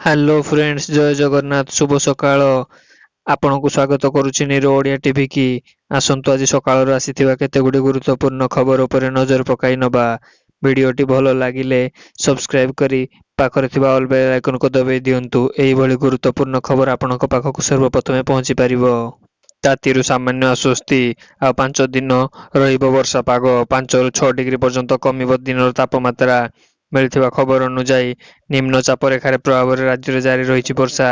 Hello friends, ଜୟ ଜଗନ୍ନାଥ, ଶୁଭ ସକାଳ। ଆପଣଙ୍କୁ ସ୍ୱାଗତ କରୁଛି ନିର ଓଡ଼ିଆ ଟିଭି କି। ଆସନ୍ତୁ ଆଜି ସକାଳରୁ ଆସିଥିବା କେତେଗୁଡ଼ିଏ ଗୁରୁତ୍ୱପୂର୍ଣ୍ଣ ଖବର ଉପରେ ନଜର ପକାଇ ନବା। ଭିଡ଼ିଓଟି ଭଲ ଲାଗିଲେ ସବସ୍କ୍ରାଇବ କରି ପାଖରେ ଥିବା ଅଲ୍ ବେଲ୍ ଆଇକନକୁ ଦବାଇ ଦିଅନ୍ତୁ। ଏହିଭଳି ଗୁରୁତ୍ୱପୂର୍ଣ୍ଣ ଖବର ଆପଣଙ୍କ ପାଖକୁ ସର୍ବପ୍ରଥମେ ପହଞ୍ଚି ପାରିବ। ରାତିରୁ ସାମାନ୍ୟ ଆଶ୍ୱସ୍ତି, ଆଉ 5 ଦିନ ରହିବ ବର୍ଷା ପାଗ। 5ରୁ 6 ଡିଗ୍ରୀ ପର୍ଯ୍ୟନ୍ତ କମିବ ଦିନର ତାପମାତ୍ରା। ମିଳିଥିବା ଖବର ଅନୁଯାୟୀ ନିମ୍ନଚାପ ରେଖାର ପ୍ରଭାବରେ ରାଜ୍ୟରେ ଜାରି ରହିଛି ବର୍ଷା।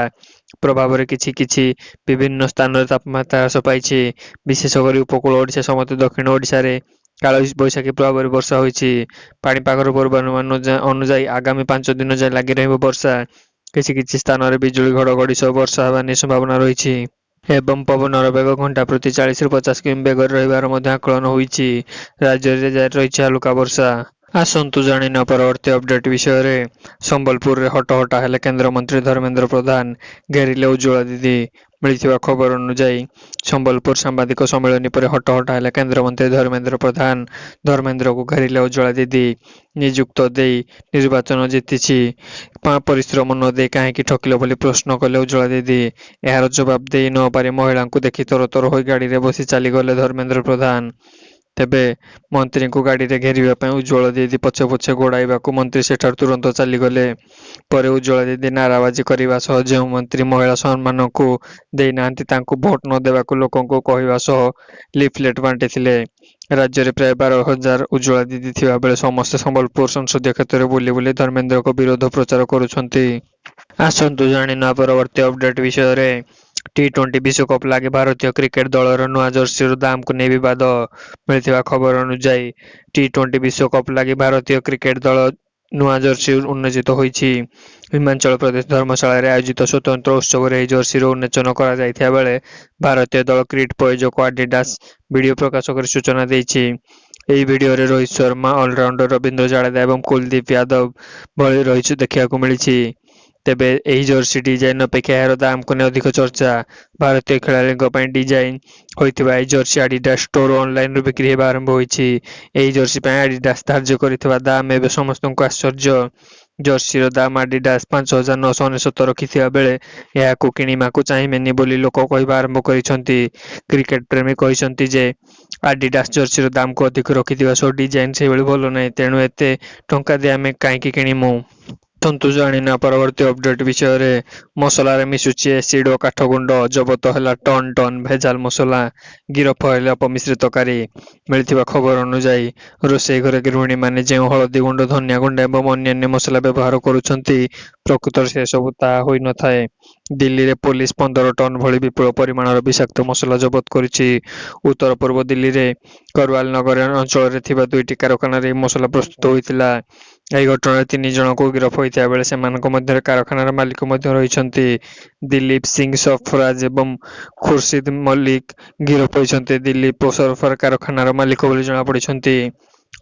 ପ୍ରଭାବରେ କିଛି କିଛି ବିଭିନ୍ନ ସ୍ଥାନରେ ତାପମାତ୍ରା ହ୍ରାସ ପାଇଛି। ବିଶେଷ କରି ଉପକୂଳ ଓଡ଼ିଶା ସମେତ ଦକ୍ଷିଣ ଓଡ଼ିଶାରେ କାଳବୈଶାଖୀ ପ୍ରଭାବରେ ବର୍ଷା ହୋଇଛି। ପାଣିପାଗର ପୂର୍ବାନୁମାନ ଅନୁଯାୟୀ ଆଗାମୀ 5 ଦିନ ଯାଏଁ ଲାଗି ରହିବ ବର୍ଷା। କିଛି କିଛି ସ୍ଥାନରେ ବିଜୁଳି ଘଡ଼ଘଡ଼ି ସହ ବର୍ଷା ହେବା ନେଇ ସମ୍ଭାବନା ରହିଛି। ଏବଂ ପବନର ବେଗ ଘଣ୍ଟା ପ୍ରତି 40ରୁ 50 କିମି ବେଗରେ ରହିବାର ମଧ୍ୟ ଆକଳନ ହୋଇଛି। ରାଜ୍ୟରେ ଜାରି ରହିଛି ହାଲୁକା ବର୍ଷା। ଆସନ୍ତୁ ଜାଣିନେବା ପରବର୍ତ୍ତୀ ଅପଡେଟ୍ ବିଷୟରେ। ସମ୍ବଲପୁରରେ ହଟହଟା ହେଲେ କେନ୍ଦ୍ରମନ୍ତ୍ରୀ ଧର୍ମେନ୍ଦ୍ର ପ୍ରଧାନ, ଘେରିଲେ ଉଜ୍ଜ୍ୱଳା ଦିଦି। ମିଳିଥିବା ଖବର ଅନୁଯାୟୀ ସମ୍ବଲପୁର ସାମ୍ବାଦିକ ସମ୍ମିଳନୀ ପରେ ହଟହଟା ହେଲେ କେନ୍ଦ୍ରମନ୍ତ୍ରୀ ଧର୍ମେନ୍ଦ୍ର ପ୍ରଧାନ। ଧର୍ମେନ୍ଦ୍ରକୁ ଘେରିଲେ ଉଜ୍ଜ୍ୱଳା ଦିଦି। ନିଯୁକ୍ତ ଦେଇ ନିର୍ବାଚନ ଜିତିଛି, ପରିଶ୍ରମ ନ ଦେଇ କାହିଁକି ଠକିଲ ବୋଲି ପ୍ରଶ୍ନ କଲେ ଉଜ୍ଜ୍ୱଳା ଦିଦି। ଏହାର ଜବାବ ଦେଇ ନ ପାରି ମହିଳାଙ୍କୁ ଦେଖି ତରତର ହୋଇ ଗାଡ଼ିରେ ବସି ଚାଲିଗଲେ ଧର୍ମେନ୍ଦ୍ର ପ୍ରଧାନ। ତେବେ ମନ୍ତ୍ରୀଙ୍କୁ ଗାଡ଼ିରେ ଘେରିବା ପାଇଁ ଉଜ୍ଜ୍ୱଳା ଦିଦି ପଛେ ପଛେ ଗୋଡ଼ାଇବାକୁ ମନ୍ତ୍ରୀ ସେଠାରୁ ତୁରନ୍ତ ଚାଲିଗଲେ। ପରେ ଉଜ୍ଜ୍ୱଳା ଦିଦି ନାରାବାଜି କରିବା ସହ ଯେଉଁ ମନ୍ତ୍ରୀ ମହିଳା ସମ୍ମାନକୁ ଦେଇନାହାନ୍ତି ତାଙ୍କୁ ଭୋଟ ନ ଦେବାକୁ ଲୋକଙ୍କୁ କହିବା ସହ ଲିଫଲେଟ୍ ବାଣ୍ଟିଥିଲେ। ରାଜ୍ୟରେ ପ୍ରାୟ 12,000 ଉଜ୍ଜ୍ୱଳା ଦିଦି ଥିବା ବେଳେ ସମସ୍ତେ ସମ୍ବଲପୁର ସଂସଦୀୟ କ୍ଷେତ୍ରରେ ବୁଲି ବୁଲି ଧର୍ମେନ୍ଦ୍ରଙ୍କ ବିରୋଧ ପ୍ରଚାର କରୁଛନ୍ତି। ଆସନ୍ତୁ ଜାଣିନେବା ପରବର୍ତ୍ତୀ ଅପଡେଟ୍ ବିଷୟରେ। ଟି-20 ବିଶ୍ୱକପ୍ ଲାଗି ଭାରତୀୟ କ୍ରିକେଟ ଦଳର ନୂଆ ଜର୍ସିର ଦାମକୁ ନେଇ ବିବାଦ। ମିଳିଥିବା ଖବର ଅନୁଯାୟୀ ଟି-20 ବିଶ୍ୱକପ୍ ଲାଗି ଭାରତୀୟ କ୍ରିକେଟ ଦଳ ନୂଆ ଜର୍ସି ଉନ୍ମୋଚିତ ହୋଇଛି। ହିମାଚଳ ପ୍ରଦେଶ ଧର୍ମଶାଳାରେ ଆୟୋଜିତ ସ୍ୱତନ୍ତ୍ର ଉତ୍ସବରେ ଏହି ଜର୍ସିର ଉନ୍ମୋଚନ କରାଯାଇଥିବା ବେଳେ ଭାରତୀୟ ଦଳ କିଟ୍ ପ୍ରଯୋଜକ ଆଡିଡାସ୍ ଭିଡିଓ ପ୍ରକାଶ କରି ସୂଚନା ଦେଇଛି। ଏହି ଭିଡିଓରେ ରୋହିତ ଶର୍ମା, ଅଲରାଉଣ୍ଡର ରବୀନ୍ଦ୍ର ଜାଡେଜା ଏବଂ କୁଲଦୀପ ଯାଦବ ଭଳି ରହିଛି ଦେଖିବାକୁ ମିଳିଛି। ତେବେ ଏହି ଜର୍ସି ଡିଜାଇନ ଅପେକ୍ଷା ଏହାର ଦାମକୁ ନେଇ ଅଧିକ ଚର୍ଚ୍ଚା। ଭାରତୀୟ ଖେଳାଳିଙ୍କ ପାଇଁ ଡିଜାଇନ ହୋଇଥିବା ଏହି ଜର୍ସି ଆଡିଡାସ୍ ଷ୍ଟୋର ଅନଲାଇନରୁ ବିକ୍ରି ହେବା ଆରମ୍ଭ ହୋଇଛି। ଏହି ଜର୍ସି ପାଇଁ ଆଡିଡାସ୍ ଧାର୍ଯ୍ୟ କରିଥିବା ଦାମ ଏବେ ସମସ୍ତଙ୍କୁ ଆଶ୍ଚର୍ଯ୍ୟ। ଜର୍ସିର ଦାମ ଆଡିଡାସ୍ 5,999 ରଖିଥିବା ବେଳେ ଏହାକୁ କିଣିବାକୁ ଚାହିଁବେନି ବୋଲି ଲୋକ କହିବା ଆରମ୍ଭ କରିଛନ୍ତି। କ୍ରିକେଟ ପ୍ରେମୀ କହିଛନ୍ତି ଯେ ଆଡିଡାସ୍ ଜର୍ସିର ଦାମକୁ ଅଧିକ ରଖିଥିବା ସହ ଡିଜାଇନ ସେହିଭଳି ଭଲ ନାହିଁ, ତେଣୁ ଏତେ ଟଙ୍କା ଦେଇ ଆମେ କାହିଁକି କିଣିମୁ। ଆସନ୍ତୁ ଜାଣିନେବା ପରବର୍ତ୍ତୀ ଅପଡେଟ୍ ବିଷୟରେ। ମସଲାରେ ମିଶୁଛି ଏସିଡ୍ ଓ କାଠଗୁଣ୍ଡ, ଜବତ ହେଲା ଟନ୍ ଟନ୍ ଭେଜାଲ ମସଲା, ଗିରଫ ହେଲେ ଅପମିଶ୍ରିତକାରୀ। ମିଳିଥିବା ଖବର ଅନୁଯାୟୀ ରୋଷେଇ ଘରେ ଗୃହିଣୀମାନେ ଯେଉଁ ହଳଦୀ ଗୁଣ୍ଡ, ଧନିଆ ଗୁଣ୍ଡ ଏବଂ ଅନ୍ୟାନ୍ୟ ମସଲା ବ୍ୟବହାର କରୁଛନ୍ତି, ପ୍ରକୃତରେ ସେସବୁ ତାହା ହୋଇନଥାଏ। ଦିଲ୍ଲୀରେ ପୋଲିସ 15 ଟନ୍ ଭଳି ବିପୁଳ ପରିମାଣର ବିଷାକ୍ତ ମସଲା ଜବତ କରିଛି। ଉତ୍ତର ପୂର୍ବ ଦିଲ୍ଲୀରେ କରୱାଲ ନଗର ଅଞ୍ଚଳରେ ଥିବା 2ଟି କାରଖାନାରେ ଏହି ମସଲା ପ୍ରସ୍ତୁତ ହୋଇଥିଲା। ଏହି ଘଟଣାରେ 3 ଜଣଙ୍କୁ ଗିରଫ ହୋଇଥିବା ବେଳେ ସେମାନଙ୍କ ମଧ୍ୟରେ କାରଖାନାର ମାଲିକ ମଧ୍ୟ ରହିଛନ୍ତି। ଦିଲ୍ଲୀପ ସିଂ ସରଫରାଜ ଏବଂ ଖୁର୍ସିଦ ମଲିକ ଗିରଫ ହୋଇଛନ୍ତି। ଦିଲ୍ଲୀପ ସରଫରାଜ କାରଖାନାର ମାଲିକ ବୋଲି ଜଣାପଡ଼ିଛନ୍ତି।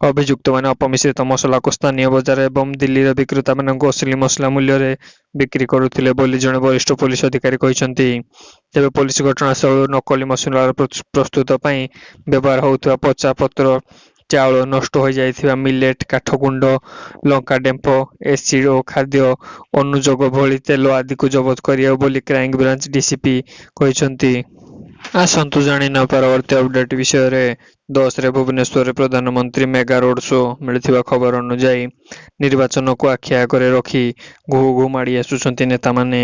ଅଭିଯୁକ୍ତମାନେ ଅପମିଶ୍ରିତ ମସଲାକୁ ସ୍ଥାନୀୟ ବଜାର ଏବଂ ଦିଲ୍ଲୀର ବିକ୍ରେତାମାନଙ୍କୁ ଅଶ୍ଳୀଳ ମସଲା ମୂଲ୍ୟରେ ବିକ୍ରି କରୁଥିଲେ ବୋଲି ଜଣେ ବରିଷ୍ଠ ପୋଲିସ ଅଧିକାରୀ କହିଛନ୍ତି। ତେବେ ପୋଲିସ ଘଟଣାସ୍ଥଳରୁ ନକଲି ମସଲାର ପ୍ରସ୍ତୁତ ପାଇଁ ବ୍ୟବହାର ହେଉଥିବା ପଚା ପତ୍ର ଚାଉଳ, ନଷ୍ଟ ହୋଇଯାଇଥିବା ମିଲେଟ୍, କାଠଗୁଣ୍ଡ, ଲଙ୍କା ଡେମ୍ଫ, ଏସିଡ୍ ଓ ଖାଦ୍ୟ ଅନୁଯୋଗ ଭଳି ତେଲ ଆଦିକୁ ଜବତ କରିବ ବୋଲି କ୍ରାଇମବ୍ରାଞ୍ଚ ଡିସିପି କହିଛନ୍ତି। ଆସନ୍ତୁ ଜାଣିନେବା ପରବର୍ତ୍ତୀ ଅପଡେଟ୍ ବିଷୟରେ। 10ରେ ଭୁବନେଶ୍ୱରରେ ପ୍ରଧାନମନ୍ତ୍ରୀ ମେଗା ରୋଡ୍ ଶୋ। ମିଳିଥିବା ଖବର ଅନୁଯାୟୀ ନିର୍ବାଚନକୁ ଆଖି ଆଗରେ ରଖି ଘୁ ଘୁ ମାଡ଼ି ଆସୁଛନ୍ତି ନେତାମାନେ।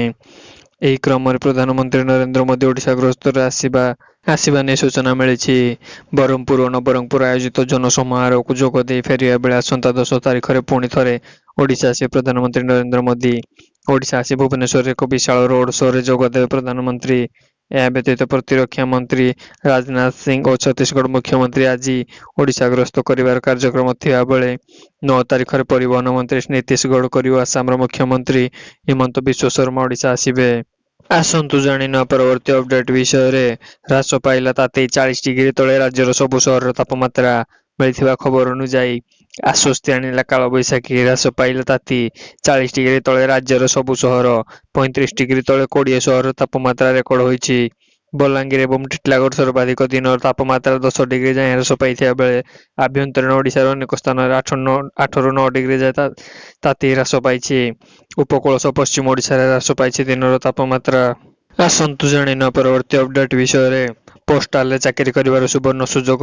ଏହି କ୍ରମରେ ପ୍ରଧାନମନ୍ତ୍ରୀ ନରେନ୍ଦ୍ର ମୋଦି ଓଡ଼ିଶା ଗସ୍ତରେ ଆସିବା ନେଇ ସୂଚନା ମିଳିଛି। ବରହମପୁର ଓ ନବରଙ୍ଗପୁର ଆୟୋଜିତ ଜନସମାରୋହକୁ ଯୋଗ ଦେଇ ଫେରିବା ବେଳେ ଆସନ୍ତା 10 ତାରିଖରେ ପୁଣି ଥରେ ଓଡ଼ିଶା ଆସିବେ ପ୍ରଧାନମନ୍ତ୍ରୀ ନରେନ୍ଦ୍ର ମୋଦି। ଓଡ଼ିଶା ଆସି ଭୁବନେଶ୍ୱରରେ ଏକ ବିଶାଳ ରୋଡ୍ ଶୋରେ ଯୋଗ ଦେବେ ପ୍ରଧାନମନ୍ତ୍ରୀ। ଏହା ବ୍ୟତୀତ ପ୍ରତିରକ୍ଷା ମନ୍ତ୍ରୀ ରାଜନାଥ ସିଂ ଓ ଛତିଶଗଡ଼ ମୁଖ୍ୟମନ୍ତ୍ରୀ ଆଜି ଓଡ଼ିଶା ଗସ୍ତ କରିବାର କାର୍ଯ୍ୟକ୍ରମ ଥିବା ବେଳେ 9 ତାରିଖରେ ପରିବହନ ମନ୍ତ୍ରୀ ନୀତିଶ ଗଡ଼କରୀ ଓ ଆସାମର ମୁଖ୍ୟମନ୍ତ୍ରୀ ହିମନ୍ତ ବିଶ୍ବ ଶର୍ମା ଓଡ଼ିଶା ଆସିବେ। ଆସନ୍ତୁ ଜାଣିନେବା ପରବର୍ତ୍ତୀ ଅପଡେଟ୍ ବିଷୟରେ। ହ୍ରାସ ପାଇଲା ତାତେଇ 40 ଡିଗ୍ରୀ ତଳେ ରାଜ୍ୟର ସବୁ ସହରର ତାପମାତ୍ରା। ମିଳିଥିବା ଖବର ଅନୁଯାୟୀ ଆଶ୍ୱସ୍ତି ଆଣିଲା କାଳବୈଶାଖୀ, ହ୍ରାସ ପାଇଲା ତାତି। 40 ଡିଗ୍ରୀ ତଳେ ରାଜ୍ୟର ସବୁ ସହର, 35 ଡିଗ୍ରୀ ତଳେ 20 ସହରର ତାପମାତ୍ରା ରେକର୍ଡ ହୋଇଛି। ବଲାଙ୍ଗୀର ଏବଂ ଟିଟିଲାଗଡ଼ ସର୍ବାଧିକ ଦିନର ତାପମାତ୍ରା 10 ଡିଗ୍ରୀ ଯାଏଁ ହ୍ରାସ ପାଇଥିବା ବେଳେ ଆଭ୍ୟନ୍ତରୀଣ ଓଡ଼ିଶାର ଅନେକ ସ୍ଥାନରେ 8ରୁ 9 ଡିଗ୍ରୀ ଯାଏଁ ତାତି ହ୍ରାସ ପାଇଛି। ଉପକୂଳ ସହ ପଶ୍ଚିମ ଓଡ଼ିଶାରେ ହ୍ରାସ ପାଇଛି ଦିନର ତାପମାତ୍ରା। ଆସନ୍ତୁ ଜାଣିନେବା ପରବର୍ତ୍ତୀ ଅପଡେଟ୍ ବିଷୟରେ। ପୋଷ୍ଟାଲରେ ଚାକିରି କରିବାର ସୁବର୍ଣ୍ଣ ସୁଯୋଗ,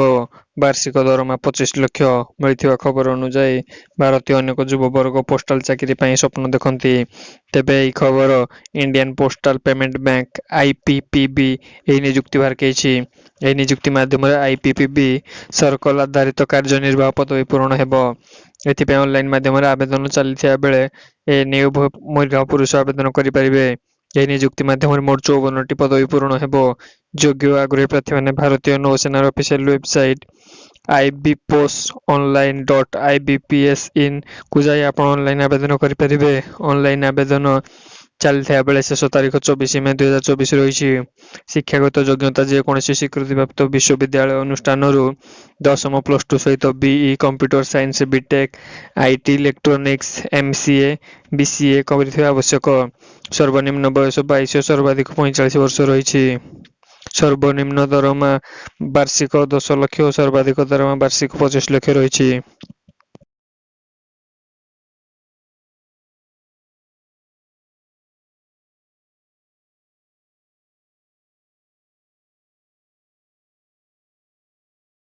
ବାର୍ଷିକ ଦରମା 25 ଲକ୍ଷ। ମିଳିଥିବା ଖବର ଅନୁଯାୟୀ ଭାରତୀୟ ଅନେକ ଯୁବବର୍ଗ ପୋଷ୍ଟାଲ ଚାକିରି ପାଇଁ ସ୍ୱପ୍ନ ଦେଖନ୍ତି। ତେବେ ଏହି ଖବର Indian postal payment bank (IPPB) ଏହି ନିଯୁକ୍ତି ବାହାର କରିଛି। ଏହି ନିଯୁକ୍ତି ମାଧ୍ୟମରେ ଆଇପିପିବି ସର୍କଲ ଆଧାରିତ କାର୍ଯ୍ୟନିର୍ବାହ ପଦବୀ ପୂରଣ ହେବ। ଏଥିପାଇଁ ଅନଲାଇନ ମାଧ୍ୟମରେ ଆବେଦନ ଚାଲିଥିବା ବେଳେ ଏ ନେଇ ଉଭୟ ମହିଳା ଓ ପୁରୁଷ ଆବେଦନ କରିପାରିବେ। ଏହି ନିଯୁକ୍ତି ମାଧ୍ୟମରେ ମୋଟ 54ଟି ପଦବୀ ପୂରଣ ହେବ। ଯୋଗ୍ୟ ଓ ଆଗ୍ରହୀ ପ୍ରାର୍ଥୀମାନେ ଭାରତୀୟ ନୌସେନାର ଅଫିସିଆଲ ୱେବସାଇଟ ibpos.online.ibpsin କୁ ଯାଇ ଆପଣ ଅନଲାଇନ ଆବେଦନ କରିପାରିବେ। ଅନଲାଇନ ଆବେଦନ ଚାଲିଥିବା ବେଳେ ଶେଷ ତାରିଖ 24 ମେ 2024 ରହିଛି। ଶିକ୍ଷାଗତ ଯୋଗ୍ୟତା ଯେକୌଣସି ସ୍ୱୀକୃତିପ୍ରାପ୍ତ ବିଶ୍ୱବିଦ୍ୟାଳୟ ଅନୁଷ୍ଠାନରୁ 10ମ +2 ସହିତ BE computer science, BTech, IT, electronics, MCA, BCA କରିଥିବା ଆବଶ୍ୟକ। ସର୍ବନିମ୍ନ ବୟସ 22 ଓ ସର୍ବାଧିକ 45 ବର୍ଷ ରହିଛି। ସର୍ବନିମ୍ନ ଦରମା ବାର୍ଷିକ 10 ଲକ୍ଷ ଓ ସର୍ବାଧିକ ଦରମା ବାର୍ଷିକ 25 ଲକ୍ଷ ରହିଛି।